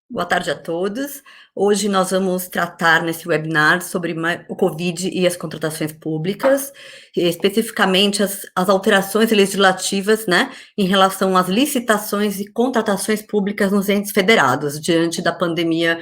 Boa tarde a todos. Hoje nós vamos tratar nesse webinar sobre o Covid e as contratações públicas, especificamente as alterações legislativas, né, em relação às licitações e contratações públicas nos entes federados, diante da pandemia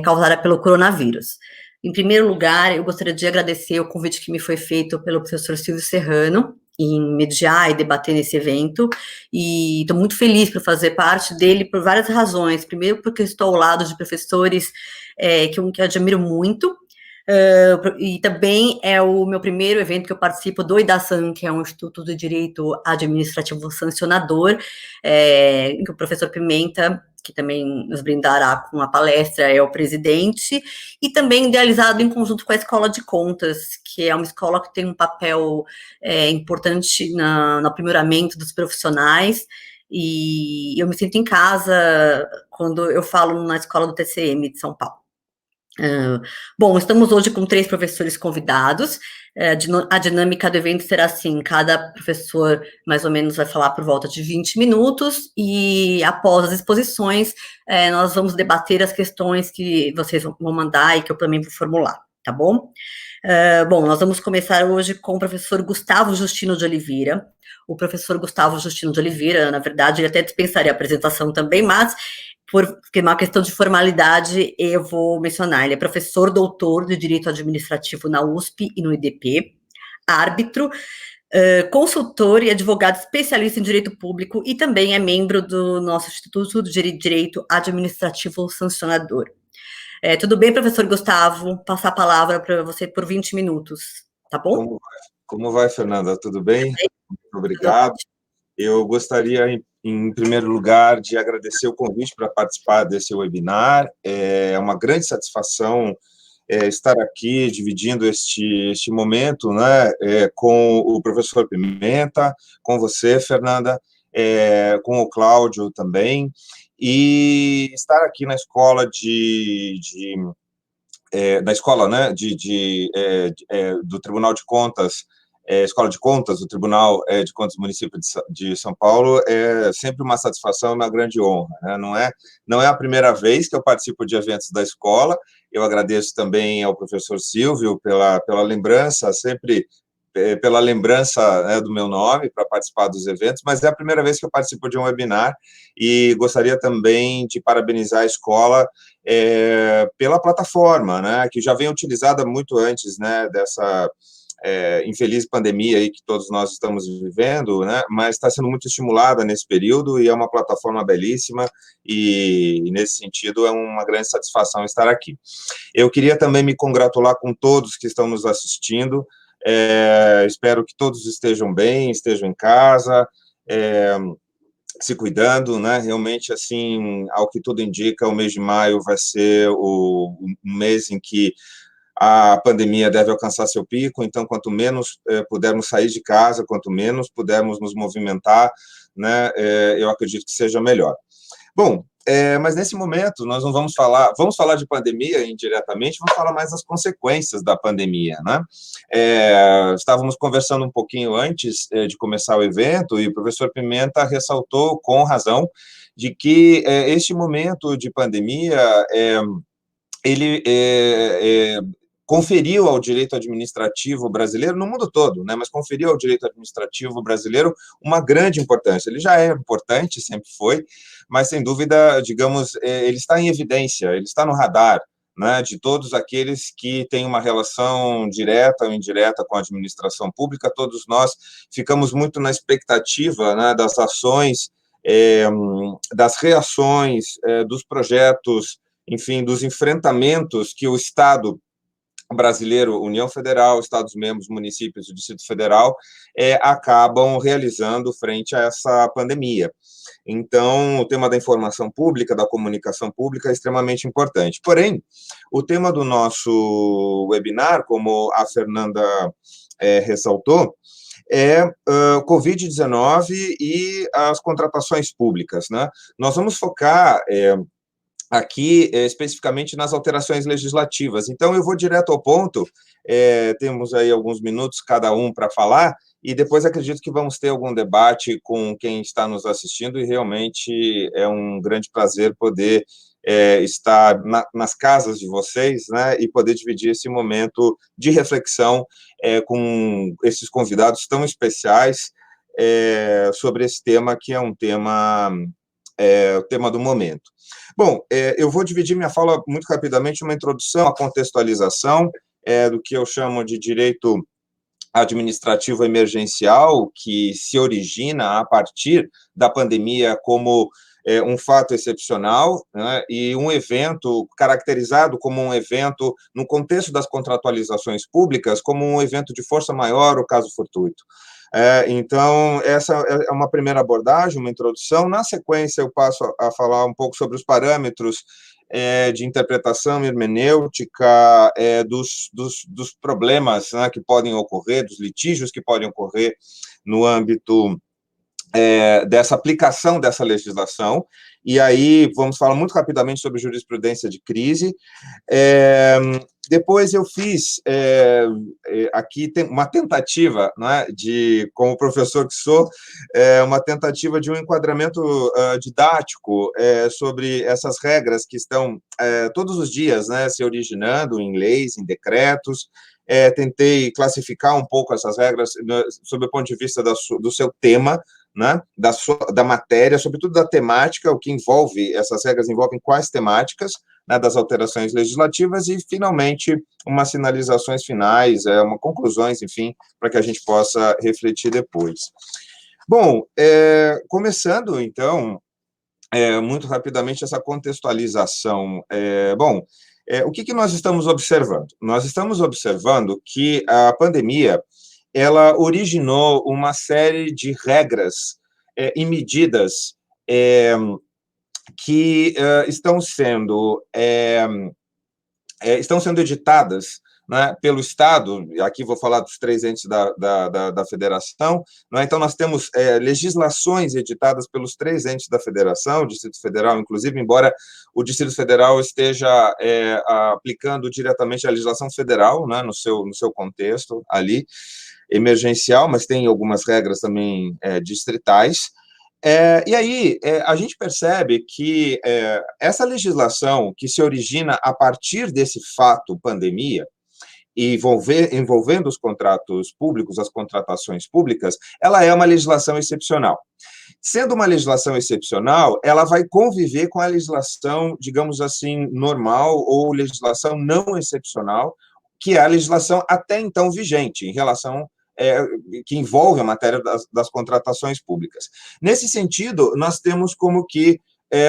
causada pelo coronavírus. Em primeiro lugar, eu gostaria de agradecer o convite que me foi feito pelo professor Silvio Serrano, em mediar e debater nesse evento, e estou muito feliz por fazer parte dele por várias razões. Primeiro, porque estou ao lado de professores que eu admiro muito, e também é o meu primeiro evento que eu participo do IDASAN, que é um Instituto de Direito Administrativo Sancionador, em que o professor Pimenta, que também nos brindará com a palestra, é o presidente, e também idealizado em conjunto com a Escola de Contas, que é uma escola que tem um papel importante no aprimoramento dos profissionais, e eu me sinto em casa quando eu falo na escola do TCM de São Paulo. Bom, estamos hoje com 3 professores convidados. A dinâmica do evento será assim: cada professor mais ou menos vai falar por volta de 20 minutos, e após as exposições, nós vamos debater as questões que vocês vão mandar e que eu também vou formular, tá bom? Bom, nós vamos começar hoje com o professor Gustavo Justino de Oliveira. O professor Gustavo Justino de Oliveira, na verdade, ele até dispensaria a apresentação também, mas porque é uma questão de formalidade, eu vou mencionar. Ele é professor doutor de Direito Administrativo na USP e no IDP, árbitro, consultor e advogado especialista em Direito Público, e também é membro do nosso Instituto de Direito Administrativo Sancionador. Tudo bem, professor Gustavo? Passar a palavra para você por 20 minutos, tá bom? Como vai, Fernanda? Tudo bem? Muito obrigado. Eu gostaria, em primeiro lugar, de agradecer o convite para participar desse webinar. É uma grande satisfação estar aqui dividindo este momento, né, com o professor Pimenta, com você, Fernanda, com o Cláudio também, e estar aqui na escola da escola, né, do Tribunal de Contas, Escola de Contas, do Tribunal de Contas do Município de São Paulo, é sempre uma satisfação e uma grande honra, né? Não é a primeira vez que eu participo de eventos da escola. Eu agradeço também ao professor Silvio pela lembrança, sempre pela lembrança, né, do meu nome para participar dos eventos, mas é a primeira vez que eu participo de um webinar, e gostaria também de parabenizar a escola pela plataforma, né, que já vem utilizada muito antes, né, dessa infeliz pandemia aí que todos nós estamos vivendo, né, mas está sendo muito estimulada nesse período, e é uma plataforma belíssima, e nesse sentido é uma grande satisfação estar aqui. Eu queria também me congratular com todos que estão nos assistindo. Espero que todos estejam bem, estejam em casa, se cuidando, né? Realmente, assim, ao que tudo indica, o mês de maio vai ser um mês em que a pandemia deve alcançar seu pico. Então, quanto menos pudermos sair de casa, quanto menos pudermos nos movimentar, né, eu acredito que seja melhor. Bom, mas nesse momento nós não vamos falar de pandemia indiretamente, vamos falar mais das consequências da pandemia, né? Estávamos conversando um pouquinho antes de começar o evento, e o professor Pimenta ressaltou com razão de que este momento de pandemia, ele conferiu ao direito administrativo brasileiro, no mundo todo, né, mas conferiu ao direito administrativo brasileiro uma grande importância. Ele já é importante, sempre foi, mas, sem dúvida, digamos, ele está em evidência, ele está no radar, né, de todos aqueles que têm uma relação direta ou indireta com a administração pública. Todos nós ficamos muito na expectativa, né, das ações, das reações, dos projetos, enfim, dos enfrentamentos que o Estado brasileiro, União Federal, Estados-membros, municípios e Distrito Federal, acabam realizando frente a essa pandemia. Então, o tema da informação pública, da comunicação pública, é extremamente importante. Porém, o tema do nosso webinar, como a Fernanda ressaltou, é Covid-19 e as contratações públicas, né? Nós vamos focar aqui especificamente nas alterações legislativas. Então, eu vou direto ao ponto. Temos aí alguns minutos cada um para falar, e depois acredito que vamos ter algum debate com quem está nos assistindo, e realmente é um grande prazer poder estar nas casas de vocês, né, e poder dividir esse momento de reflexão com esses convidados tão especiais sobre esse tema, que é um tema, o tema do momento. Bom, eu vou dividir minha fala muito rapidamente, uma introdução, a contextualização do que eu chamo de direito administrativo emergencial, que se origina a partir da pandemia como um fato excepcional, né, e um evento caracterizado como um evento, no contexto das contratualizações públicas, como um evento de força maior, o caso fortuito. Então, essa é uma primeira abordagem, uma introdução. Na sequência, eu passo a falar um pouco sobre os parâmetros de interpretação hermenêutica dos problemas, né, que podem ocorrer, dos litígios que podem ocorrer no âmbito dessa aplicação dessa legislação. E aí vamos falar muito rapidamente sobre jurisprudência de crise. Depois eu fiz aqui tem uma tentativa, né, como professor que sou, uma tentativa de um enquadramento didático sobre essas regras que estão todos os dias, né, se originando em leis, em decretos. Tentei classificar um pouco essas regras sob o ponto de vista do seu tema, né, da matéria, sobretudo da temática, o que envolve, essas regras envolvem quais temáticas, né, das alterações legislativas e, finalmente, umas sinalizações finais, conclusões, enfim, para que a gente possa refletir depois. Bom, começando, então, muito rapidamente, essa contextualização. O que nós estamos observando? Nós estamos observando que a pandemia ela originou uma série de regras e medidas que estão sendo editadas, né, pelo Estado. Aqui vou falar dos 3 entes da Federação, né? Então nós temos legislações editadas pelos 3 entes da Federação, o Distrito Federal, inclusive, embora o Distrito Federal esteja aplicando diretamente a legislação federal, né, no seu contexto ali, emergencial, mas tem algumas regras também distritais. E aí, a gente percebe que essa legislação que se origina a partir desse fato pandemia, envolvendo os contratos públicos, as contratações públicas, ela é uma legislação excepcional. Sendo uma legislação excepcional, ela vai conviver com a legislação, digamos assim, normal ou legislação não excepcional, que é a legislação até então vigente, em relação que envolve a matéria das contratações públicas. Nesse sentido, nós temos como que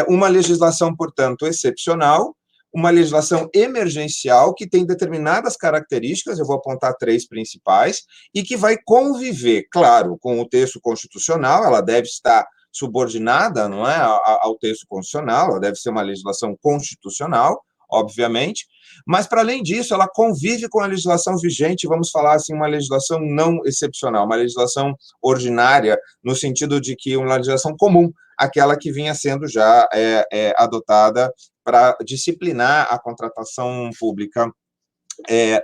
uma legislação, portanto, excepcional, uma legislação emergencial que tem determinadas características, eu vou apontar 3 principais, e que vai conviver, claro, com o texto constitucional, ela deve estar subordinada, não é, ao texto constitucional, ela deve ser uma legislação constitucional, obviamente, mas, para além disso, ela convive com a legislação vigente, vamos falar assim, uma legislação não excepcional, uma legislação ordinária, no sentido de que uma legislação comum, aquela que vinha sendo já adotada para disciplinar a contratação pública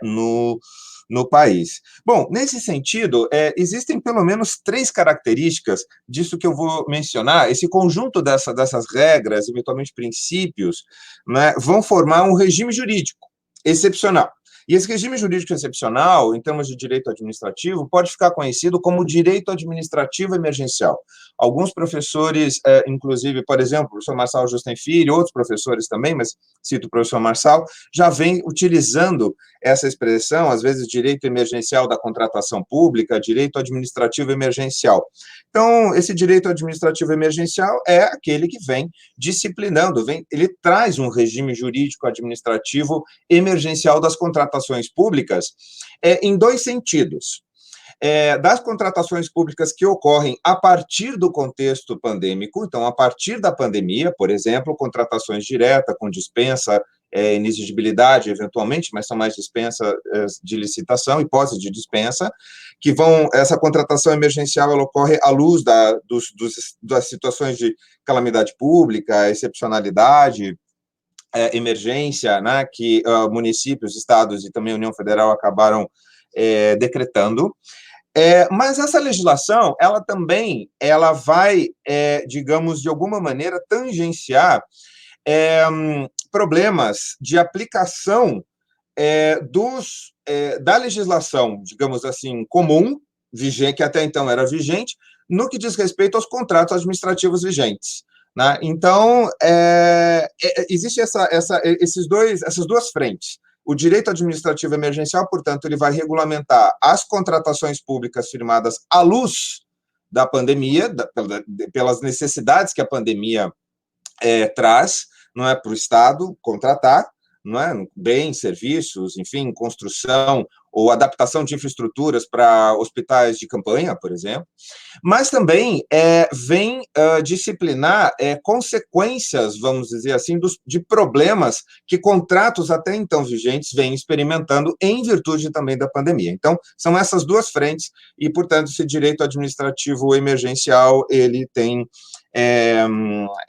no país. Bom, nesse sentido, existem pelo menos 3 características disso que eu vou mencionar. Esse conjunto dessas regras, eventualmente princípios, né, vão formar um regime jurídico excepcional. E esse regime jurídico excepcional, em termos de direito administrativo, pode ficar conhecido como direito administrativo emergencial. Alguns professores, inclusive, por exemplo, o professor Marçal Justen Filho, outros professores também, mas cito o professor Marçal, já vem utilizando essa expressão, às vezes, direito emergencial da contratação pública, direito administrativo emergencial. Então, esse direito administrativo emergencial é aquele que vem disciplinando, ele traz um regime jurídico administrativo emergencial das contratações públicas em 2 sentidos. Das contratações públicas que ocorrem a partir do contexto pandêmico, então, a partir da pandemia, por exemplo, contratações diretas, com dispensa, inexigibilidade, eventualmente, mas são mais dispensa de licitação, hipótese de dispensa, essa contratação emergencial, ela ocorre à luz das situações de calamidade pública, excepcionalidade, emergência, né, que municípios, estados e também a União Federal acabaram decretando. Mas essa legislação, ela vai, digamos, de alguma maneira, tangenciar problemas de aplicação da legislação, digamos assim, comum, vigente, que até então era vigente, no que diz respeito aos contratos administrativos vigentes. Né? Então, existe essas duas frentes. O direito administrativo emergencial, portanto, ele vai regulamentar as contratações públicas firmadas à luz da pandemia, pelas necessidades que a pandemia traz, não é, para o Estado contratar, não é, bens, serviços, enfim, construção ou adaptação de infraestruturas para hospitais de campanha, por exemplo, mas também vem disciplinar consequências, vamos dizer assim, de problemas que contratos até então vigentes vêm experimentando em virtude também da pandemia. Então, são essas duas frentes e, portanto, esse direito administrativo emergencial, ele tem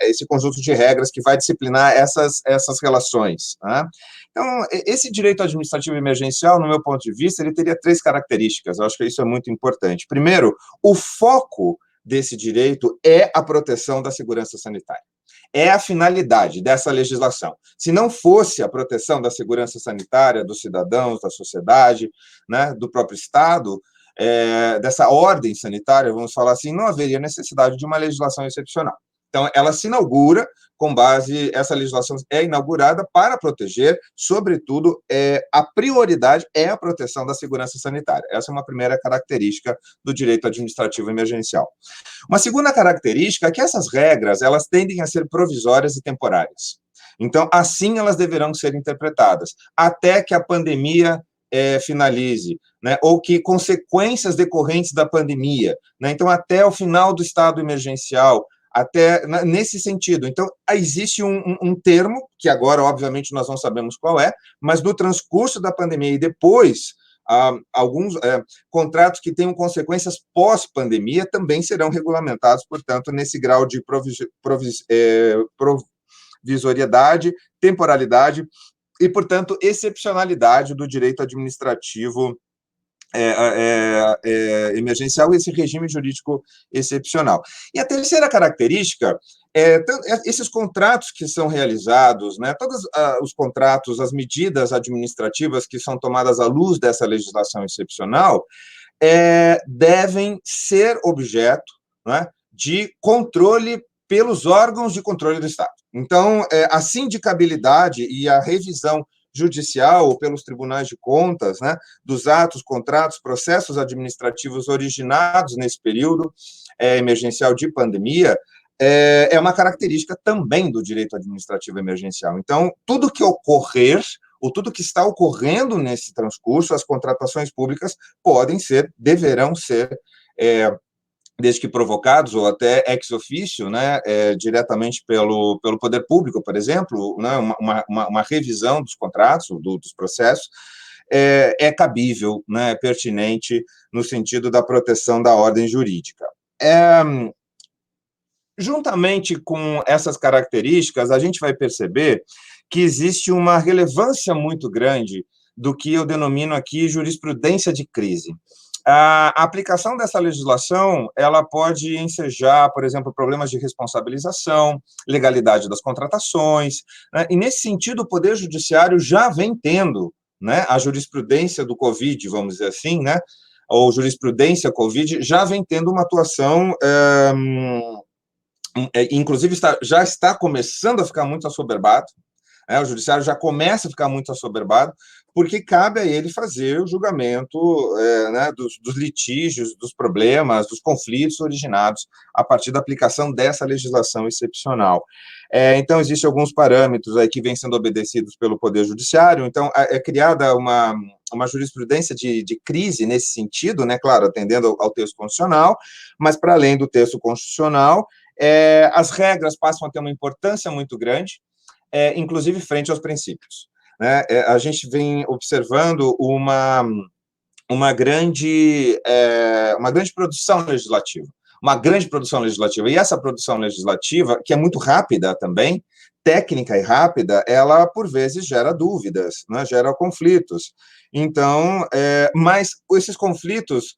esse conjunto de regras que vai disciplinar essas relações. Né? Então, esse direito administrativo emergencial, no meu ponto de vista, ele teria 3 características, eu acho que isso é muito importante. Primeiro, o foco desse direito é a proteção da segurança sanitária. É a finalidade dessa legislação. Se não fosse a proteção da segurança sanitária dos cidadãos, da sociedade, né, do próprio Estado, dessa ordem sanitária, vamos falar assim, não haveria necessidade de uma legislação excepcional. Então, ela se inaugura com base, essa legislação é inaugurada para proteger, sobretudo, a prioridade é a proteção da segurança sanitária. Essa é uma primeira característica do direito administrativo emergencial. Uma segunda característica é que essas regras, elas tendem a ser provisórias e temporárias. Então, assim elas deverão ser interpretadas, até que a pandemia finalize, né, ou que consequências decorrentes da pandemia, né, então até o final do estado emergencial, até nesse sentido. Então, existe um termo, que agora, obviamente, nós não sabemos qual é, mas no transcurso da pandemia e depois, alguns contratos que tenham consequências pós-pandemia também serão regulamentados, portanto, nesse grau de provisoriedade, temporalidade e, portanto, excepcionalidade do direito administrativo emergencial e esse regime jurídico excepcional. E a terceira característica esses contratos que são realizados, né, todos os contratos, as medidas administrativas que são tomadas à luz dessa legislação excepcional, devem ser objeto, né, de controle pelos órgãos de controle do Estado. Então, a sindicabilidade e a revisão judicial ou pelos tribunais de contas, né, dos atos, contratos, processos administrativos originados nesse período emergencial de pandemia, é uma característica também do direito administrativo emergencial. Então, tudo que ocorrer, ou tudo que está ocorrendo nesse transcurso, as contratações públicas deverão ser desde que provocados, ou até ex officio, né, diretamente pelo poder público, por exemplo, né, uma revisão dos contratos, dos processos, cabível, né, pertinente no sentido da proteção da ordem jurídica. Juntamente com essas características, a gente vai perceber que existe uma relevância muito grande do que eu denomino aqui jurisprudência de crise. A aplicação dessa legislação, ela pode ensejar, por exemplo, problemas de responsabilização, legalidade das contratações, né? E, nesse sentido, o Poder Judiciário já vem tendo, né, a jurisprudência do Covid, vamos dizer assim, né, ou jurisprudência Covid, já vem tendo uma atuação, inclusive já está começando a ficar muito assoberbado, o judiciário já começa a ficar muito assoberbado, porque cabe a ele fazer o julgamento né, dos litígios, dos problemas, dos conflitos originados a partir da aplicação dessa legislação excepcional. Então, existem alguns parâmetros aí que vêm sendo obedecidos pelo Poder Judiciário, então é criada uma jurisprudência de crise nesse sentido, né, claro, atendendo ao texto constitucional, mas para além do texto constitucional, as regras passam a ter uma importância muito grande, inclusive frente aos princípios. Né? A gente vem observando uma grande produção legislativa, e essa produção legislativa, que é muito rápida também, técnica e rápida, ela, por vezes, gera dúvidas, né? Gera conflitos. Então, mas esses conflitos,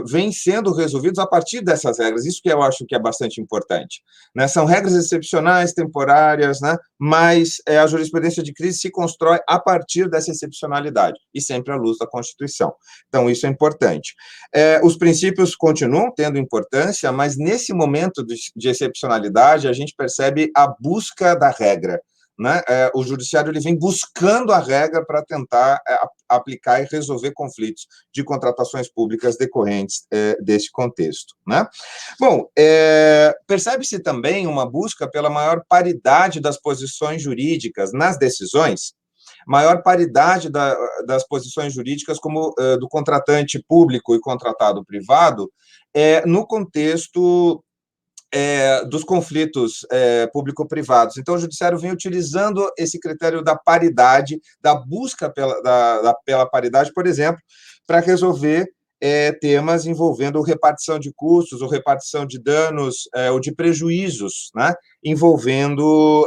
vêm sendo resolvidos a partir dessas regras. Isso que eu acho que é bastante importante, né? São regras excepcionais, temporárias, né? Mas a jurisprudência de crise se constrói a partir dessa excepcionalidade, e sempre à luz da Constituição. Então, isso é importante. Os princípios continuam tendo importância, mas nesse momento de excepcionalidade, a gente percebe a busca da regra, né? O judiciário ele vem buscando a regra para tentar aplicar e resolver conflitos de contratações públicas decorrentes desse contexto, né? Bom, percebe-se também uma busca pela maior paridade das posições jurídicas nas decisões, maior paridade das posições jurídicas como do contratante público e contratado privado, no contexto dos conflitos público-privados. Então, o judiciário vem utilizando esse critério da paridade, da busca pela paridade, por exemplo, para resolver temas envolvendo repartição de custos, ou repartição de danos, ou de prejuízos, né, envolvendo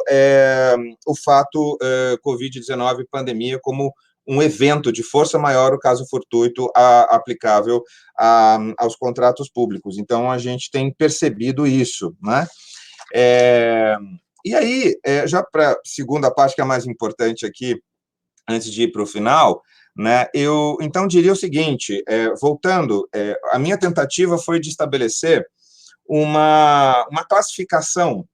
o fato Covid-19, pandemia, como um evento de força maior, o caso fortuito, aplicável aos contratos públicos. Então, a gente tem percebido isso, né? E aí, já para a segunda parte, que é a mais importante aqui, antes de ir para o final, né, eu, então, diria o seguinte, voltando, a minha tentativa foi de estabelecer uma classificação,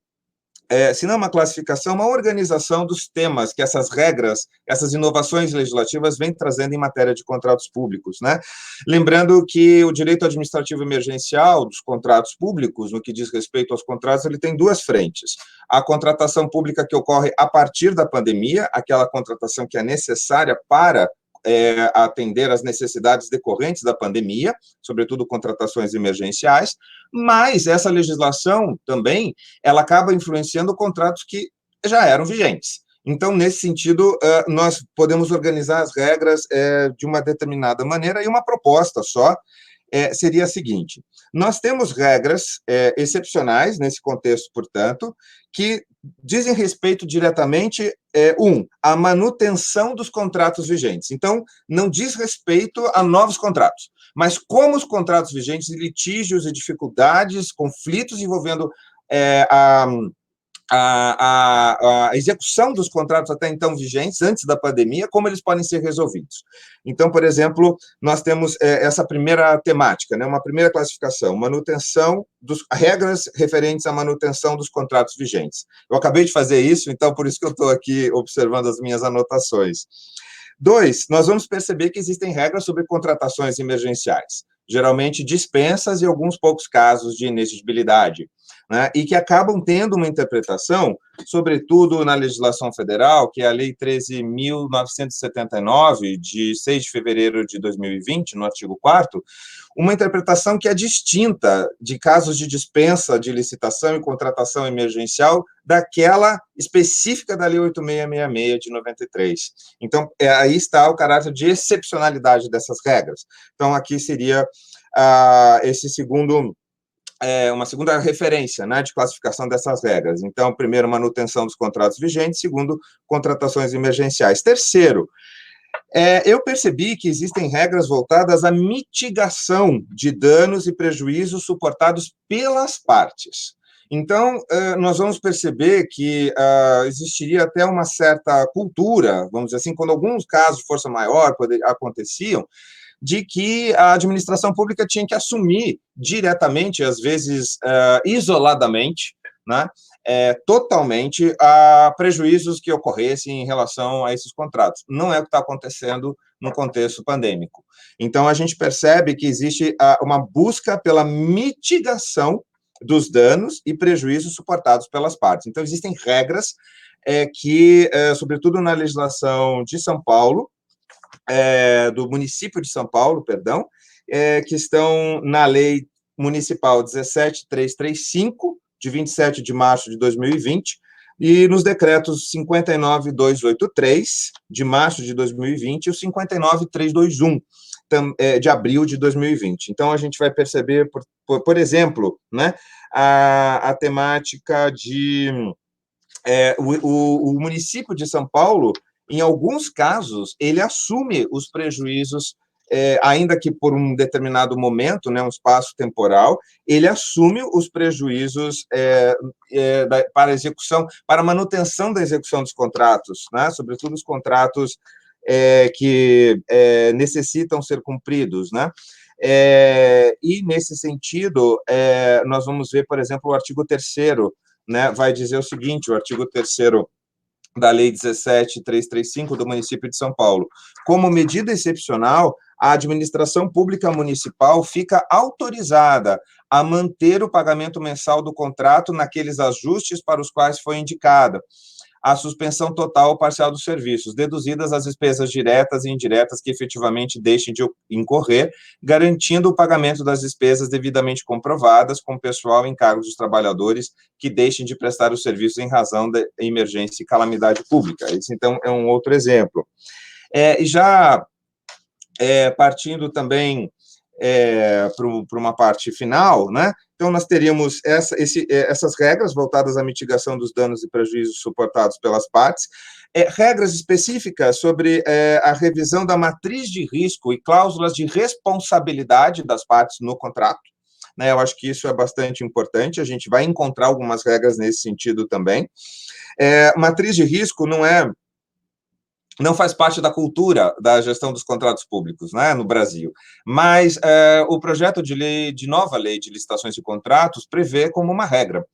se não uma classificação, uma organização dos temas que essas regras, essas inovações legislativas vêm trazendo em matéria de contratos públicos, né? Lembrando que o direito administrativo emergencial dos contratos públicos, no que diz respeito aos contratos, ele tem duas frentes. A contratação pública que ocorre a partir da pandemia, aquela contratação que é necessária para atender às necessidades decorrentes da pandemia, sobretudo contratações emergenciais, mas essa legislação também, ela acaba influenciando contratos que já eram vigentes. Então, nesse sentido, nós podemos organizar as regras de uma determinada maneira, e uma proposta só seria a seguinte: nós temos regras excepcionais nesse contexto, portanto, que dizem respeito diretamente, à manutenção dos contratos vigentes. Então, não diz respeito a novos contratos, mas como os contratos vigentes, litígios e dificuldades, conflitos envolvendo a execução dos contratos até então vigentes, antes da pandemia, como eles podem ser resolvidos. Então, por exemplo, nós temos essa primeira temática, né, uma primeira classificação, manutenção dos regras referentes à manutenção dos contratos vigentes. Eu acabei de fazer isso, então por isso que eu estou aqui observando as minhas anotações. 2, nós vamos perceber que existem regras sobre contratações emergenciais, geralmente dispensas e alguns poucos casos de inexigibilidade, né, e que acabam tendo uma interpretação, sobretudo na legislação federal, que é a Lei 13.979, de 6 de fevereiro de 2020, no artigo 4º, uma interpretação que é distinta de casos de dispensa de licitação e contratação emergencial daquela específica da Lei 8.666, de 93. Então, aí está o caráter de excepcionalidade dessas regras. Então, aqui seria esse segundo... uma segunda referência, né, de classificação dessas regras. Então, primeiro, manutenção dos contratos vigentes, segundo, contratações emergenciais. Terceiro, eu percebi que existem regras voltadas à mitigação de danos e prejuízos suportados pelas partes. Então, nós vamos perceber que existiria até uma certa cultura, vamos dizer assim, quando alguns casos de força maior aconteciam, de que a administração pública tinha que assumir diretamente, às vezes isoladamente, né, totalmente, prejuízos que ocorressem em relação a esses contratos. Não é o que está acontecendo no contexto pandêmico. Então, a gente percebe que existe uma busca pela mitigação dos danos e prejuízos suportados pelas partes. Então, existem regras que, sobretudo na legislação de São Paulo, do município de São Paulo, perdão, que estão na Lei Municipal 17.335, de 27 de março de 2020, e nos decretos 59.283, de março de 2020, e o 59.321, de abril de 2020. Então, a gente vai perceber, por exemplo, né, a temática de... o município de São Paulo, em alguns casos, ele assume os prejuízos ainda que por um determinado momento, né, um espaço temporal, ele assume os prejuízos para a execução, para a manutenção da execução dos contratos, né, sobretudo os contratos que necessitam ser cumpridos, né? E, nesse sentido, nós vamos ver, por exemplo, o artigo 3º, né, vai dizer o seguinte, o artigo 3º da Lei 17.335 do município de São Paulo. Como medida excepcional, a administração pública municipal fica autorizada a manter o pagamento mensal do contrato naqueles ajustes para os quais foi indicada a suspensão total ou parcial dos serviços, deduzidas as despesas diretas e indiretas que efetivamente deixem de incorrer, garantindo o pagamento das despesas devidamente comprovadas com o pessoal em cargos dos trabalhadores que deixem de prestar os serviços em razão da emergência e calamidade pública. Esse, então, é um outro exemplo. E já partindo também para uma parte final, né? Então, nós teríamos essas regras voltadas à mitigação dos danos e prejuízos suportados pelas partes, regras específicas sobre a revisão da matriz de risco e cláusulas de responsabilidade das partes no contrato, né? Eu acho que isso é bastante importante, a gente vai encontrar algumas regras nesse sentido também. Matriz de risco não faz parte da cultura da gestão dos contratos públicos, né, no Brasil, mas o projeto de nova lei de licitações e contratos prevê como uma regra,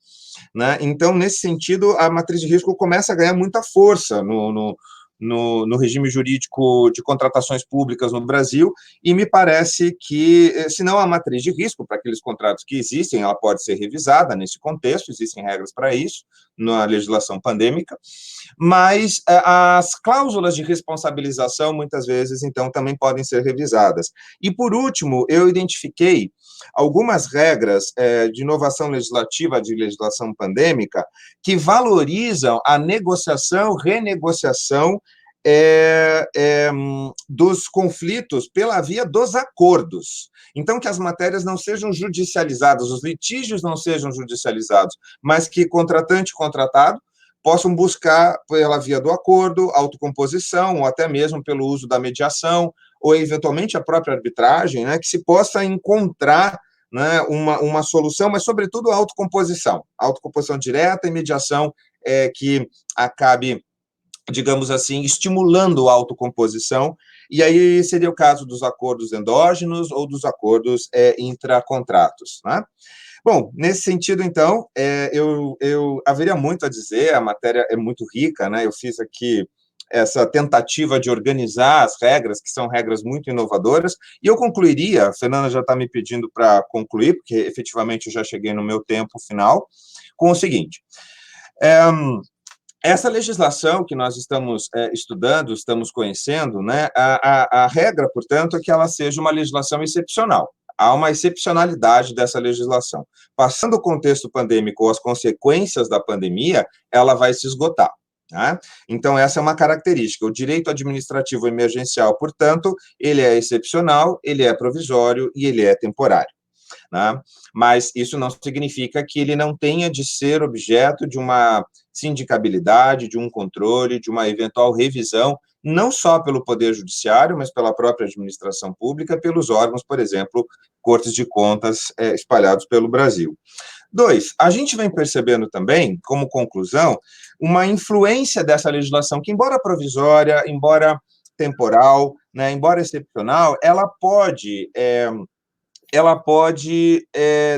né? Então, nesse sentido, a matriz de risco começa a ganhar muita força no regime jurídico de contratações públicas no Brasil, e me parece que, se não a matriz de risco para aqueles contratos que existem, ela pode ser revisada nesse contexto, existem regras para isso, na legislação pandêmica, mas as cláusulas de responsabilização, muitas vezes, então, também podem ser revisadas. E, por último, eu identifiquei algumas regras de inovação legislativa, de legislação pandêmica, que valorizam a negociação, renegociação dos conflitos pela via dos acordos. Então, que as matérias não sejam judicializadas, os litígios não sejam judicializados, mas que contratante e contratado possam buscar pela via do acordo, autocomposição, ou até mesmo pelo uso da mediação, ou eventualmente a própria arbitragem, né, que se possa encontrar, né, uma solução, mas sobretudo a autocomposição direta e mediação que acabe, digamos assim, estimulando a autocomposição, e aí seria o caso dos acordos endógenos ou dos acordos intracontratos, né? Bom, nesse sentido, então, eu haveria muito a dizer, a matéria é muito rica, né? Eu fiz aqui essa tentativa de organizar as regras, que são regras muito inovadoras, e eu concluiria, a Fernanda já está me pedindo para concluir, porque efetivamente eu já cheguei no meu tempo final, com o seguinte: essa legislação que nós estamos estudando, estamos conhecendo, né, a regra, portanto, é que ela seja uma legislação excepcional. Há uma excepcionalidade dessa legislação. Passando o contexto pandêmico ou as consequências da pandemia, ela vai se esgotar, né? Então, essa é uma característica. O direito administrativo emergencial, portanto, ele é excepcional, ele é provisório e ele é temporário, né? Mas isso não significa que ele não tenha de ser objeto de uma sindicabilidade, de um controle, de uma eventual revisão, não só pelo Poder Judiciário, mas pela própria administração pública, pelos órgãos, por exemplo, cortes de contas espalhados pelo Brasil. 2, a gente vem percebendo também, como conclusão, uma influência dessa legislação que, embora provisória, embora temporal, né, embora excepcional, ela pode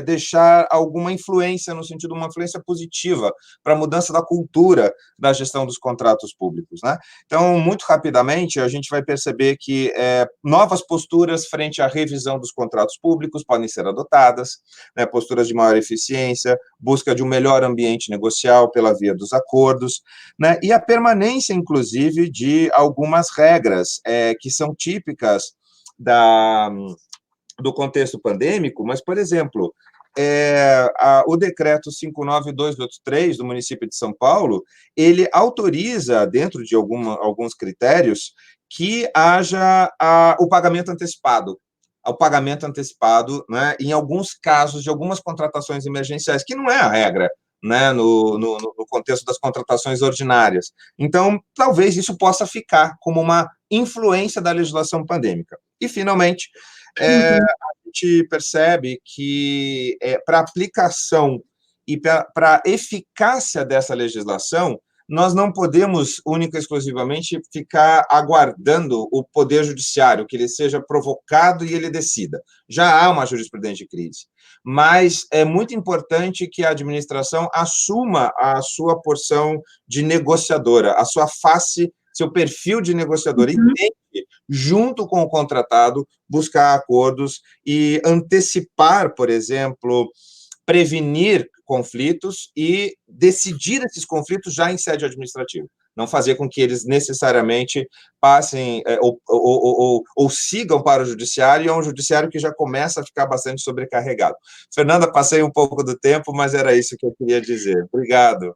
deixar alguma influência, no sentido de uma influência positiva, para a mudança da cultura da gestão dos contratos públicos, né? Então, muito rapidamente, a gente vai perceber que novas posturas frente à revisão dos contratos públicos podem ser adotadas, né, posturas de maior eficiência, busca de um melhor ambiente negocial pela via dos acordos, né, e a permanência, inclusive, de algumas regras que são típicas do contexto pandêmico, mas, por exemplo, o decreto 59283 do município de São Paulo, ele autoriza, dentro de alguns critérios, que haja o pagamento antecipado, né, em alguns casos de algumas contratações emergenciais, que não é a regra, né, no contexto das contratações ordinárias. Então, talvez isso possa ficar como uma influência da legislação pandêmica. E, finalmente, Uhum. a gente percebe que, para aplicação e para eficácia dessa legislação, nós não podemos, única e exclusivamente, ficar aguardando o Poder Judiciário, que ele seja provocado e ele decida. Já há uma jurisprudência de crise, mas é muito importante que a administração assuma a sua porção de negociadora, a sua face, seu perfil de negociadora, e Uhum. tente, junto com o contratado, buscar acordos e antecipar, por exemplo, prevenir conflitos e decidir esses conflitos já em sede administrativa. Não fazer com que eles necessariamente passem ou sigam para o judiciário, e é um judiciário que já começa a ficar bastante sobrecarregado. Fernanda, passei um pouco do tempo, mas era isso que eu queria dizer. Obrigado.